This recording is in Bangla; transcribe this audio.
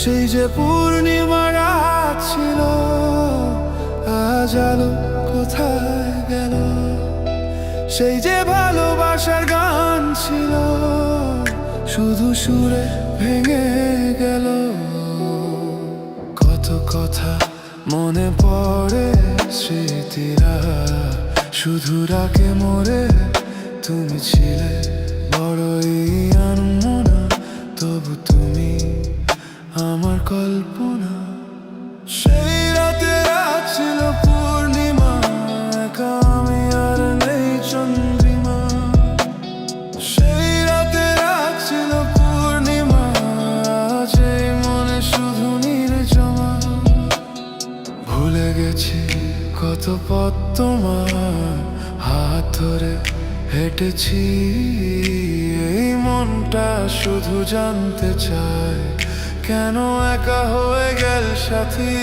সেই যে পূর্ণিমা রাত ছিল, আজ আলো কোথায় গেল? সেই যে ভালোবাসার গান ছিল, শুধু সুরে ভেঙে গেল। কত কথা মনে পড়ে, স্মৃতিরা শুধু রাখে মোরে। তুমি ছিলে বড়ই আনমনা, তবু তুমি আমার কল্পনা। সেই রাতে রাত ছিল পূর্ণিমা, একা আমি আর নেই চন্দ্রিমা। সেই রাতে রাত ছিল পূর্ণিমা, আজ এই মনে শুধু নির্জমা। ভুলে গেছি কত পথ তোমার হাত ধরে হেঁটেছি। এই মনটা শুধু জানতে চায়, কেন একা হয়ে গেল সাথী?